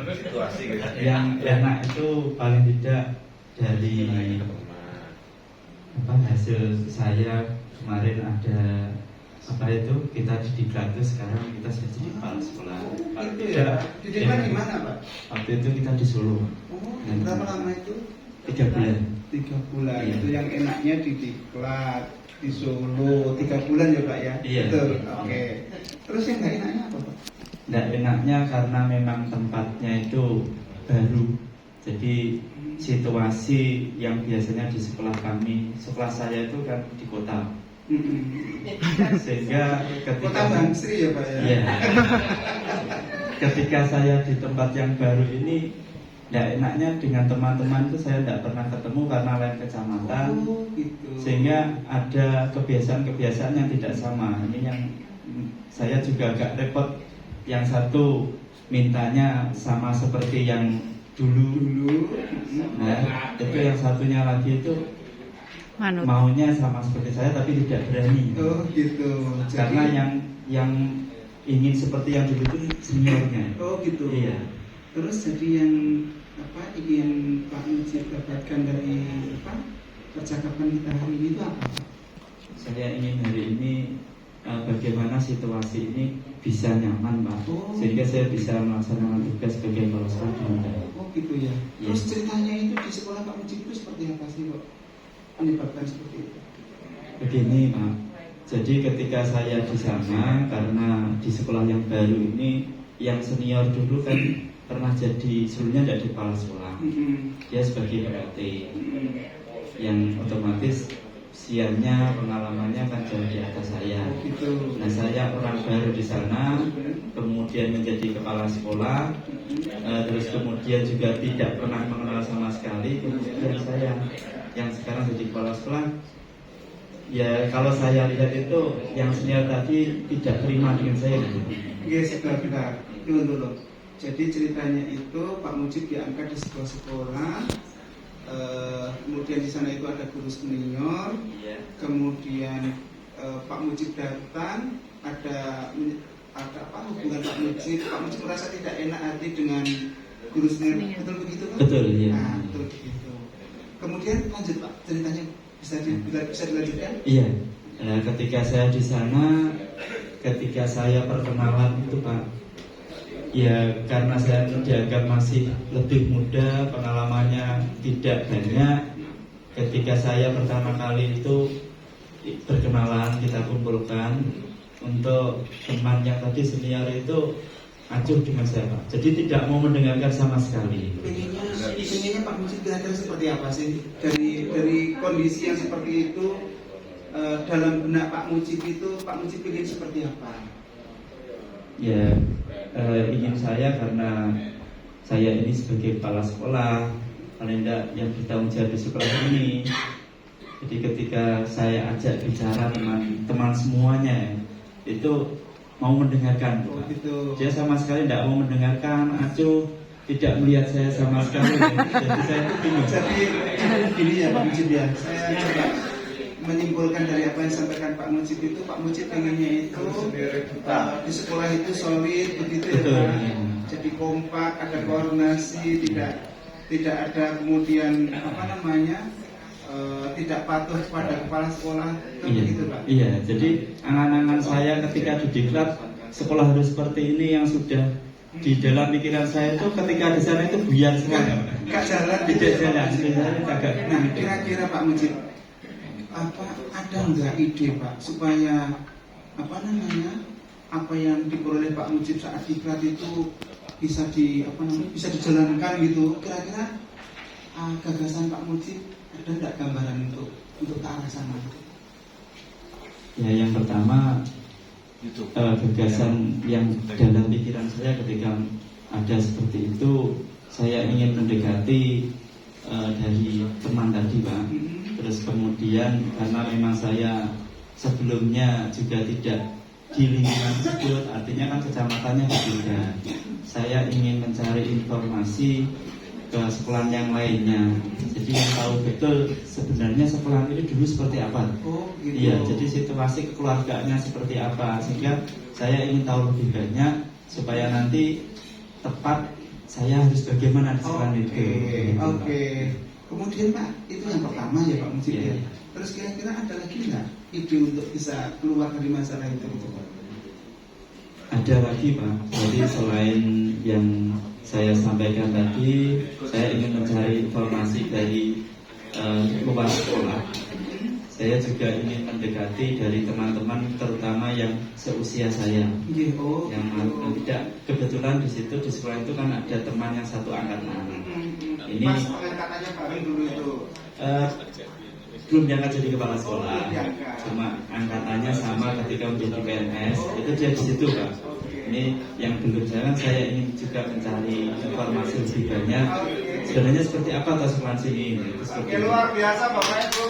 Situasi yang enak itu paling tidak dari hasil saya kemarin ada kita di Diklat itu, sekarang kita sudah jadi kepala sekolah. Itu ya, di Diklat di mana Pak? Waktu itu kita di Solo. Berapa lama itu? 3 bulan. 3 bulan. Iya. Itu yang enaknya di Diklat, di Solo 3 bulan ya Pak ya? Iya. Betul. Oke. Terus yang nggak enaknya apa Pak? Nggak enaknya karena memang tempatnya itu baru. Jadi situasi yang biasanya di sekolah saya itu kan di kota. Sehingga Kota Bangsri ya Pak ya? Iya. Ketika saya di tempat yang baru ini, tidak enaknya dengan teman-teman itu saya tidak pernah ketemu karena lain kecamatan. Gitu. Sehingga ada kebiasaan-kebiasaan yang tidak sama. Ini yang saya juga agak repot. Yang satu mintanya sama seperti yang dulu. Nah, itu yang satunya lagi itu maunya sama seperti saya tapi tidak berani. Oh gitu. Karena yang ingin seperti yang dulu itu seniornya. Oh gitu. Iya. Terus jadi yang ingin Pak Mujib dapatkan dari percakapan kita hari ini itu apa? Saya ingin hari ini bagaimana situasi ini bisa nyaman Pak. Sehingga saya bisa melaksanakan tugas sebagai kepala sekolah dengan baik. Oh gitu ya. Terus ceritanya itu di sekolah Pak Mujib itu seperti apa sih Pak? Menyebabkan seperti itu. Begini Pak, jadi ketika saya di sana, karena di sekolah yang baru ini, yang senior dulu kan pernah jadi, sebelumnya tidak di kepala sekolah, dia sebagai PLT, yang otomatis usianya, pengalamannya kan jauh di atas saya. Nah saya orang baru di sana, kemudian menjadi kepala sekolah, terus kemudian juga tidak pernah mengenal sama sekali, kemudian saya yang sekarang jadi kepala sekolah, ya kalau saya lihat itu yang senior tadi tidak terima dengan saya gitu. Iya, sebentar. Dulu. Jadi ceritanya itu Pak Mujib diangkat di sebuah sekolah, kemudian di sana itu ada guru senior, kemudian Pak Mujib datang, ada hubungan Pak Mujib merasa tidak enak hati dengan guru senior, betul begitu Pak? Betul, iya. Nah, betul begitu. Kemudian lanjut Pak, ceritanya bisa dilanjutkan? Iya. Nah, ketika saya di sana, ketika saya perkenalan itu Pak, ya karena saya dianggap masih lebih muda, pengalamannya tidak banyak. Ketika saya pertama kali itu berkenalan, kita kumpulkan untuk teman yang tadi senior itu acuh dengan saya Pak. Jadi tidak mau mendengarkan sama sekali. Inginnya Pak Mujib kira-kira seperti apa sih dari kondisi yang seperti itu, dalam benak Pak Mujib itu Pak Mujib ingin seperti apa? Ya ingin saya karena saya ini sebagai kepala sekolah paling tidak yang bertanggung jawab di sekolah ini. Jadi ketika saya ajak bicara teman semuanya itu mau mendengarkan. Gitu. Dia sama sekali tidak mau mendengarkan, acuh, tidak melihat saya sama sekali. Jadi saya itu bingung. Jadi gini ya Pak Mujib ya, saya coba menyimpulkan dari apa yang disampaikan Pak Mujib itu, Pak Mujib pengennya itu di sekolah itu solid begitu ya Pak. Jadi kompak, ada koordinasi, tidak ada kemudian tidak patuh pada kepala sekolah, begitu Pak. Iya, jadi angan-angan saya ketika di Diklat sekolah harus seperti ini yang sudah di dalam pikiran saya itu ketika di sana itu buyar semua. Gak jalan, tidak jalan. Nah, kira-kira Pak Mujib, ada nggak ide Pak supaya apa yang diperoleh Pak Mujib saat Diklat itu bisa dijalankan gitu? Kira-kira gagasan Pak Mujib ada nggak gambaran untuk ke arah sana? Ya, yang pertama gagasan yang dalam pikiran saya ketika ada seperti itu, saya ingin mendekati dari teman tadi Pak. Terus kemudian karena memang saya sebelumnya juga tidak di lingkungan tersebut, artinya kan kecamatannya berbeda. Saya ingin mencari informasi ke sekolah yang lainnya. Jadi yang tahu betul sebenarnya sekolah ini dulu seperti apa. Gitu. Iya, jadi situasi kekeluargaannya seperti apa, sehingga saya ingin tahu lebih banyak supaya nanti tepat saya harus bagaimana di sekolah itu. Oke. Kemudian Pak, itu yang pertama ya Pak Mujib ya. Iya. Terus kira-kira ada lagi nggak ide untuk bisa keluar dari masalah itu? Ada lagi Pak, jadi selain yang saya sampaikan tadi, saya ingin mencari informasi dari luar sekolah. Saya juga ingin mendekati dari teman-teman terutama yang seusia saya. Yang tidak kebetulan di situ di sekolah itu kan ada teman yang satu angkatan. Ini Mas angkatannya bareng dulu itu. Belum diangkat jadi kepala sekolah, cuma angkatannya sama ketika menjadi PNS. Itu dia di situ Pak. Ini yang belum jalan, saya ingin juga mencari informasi lebih banyak. Sebenarnya seperti apa asuransi ini? Luar biasa Bapak Ibu.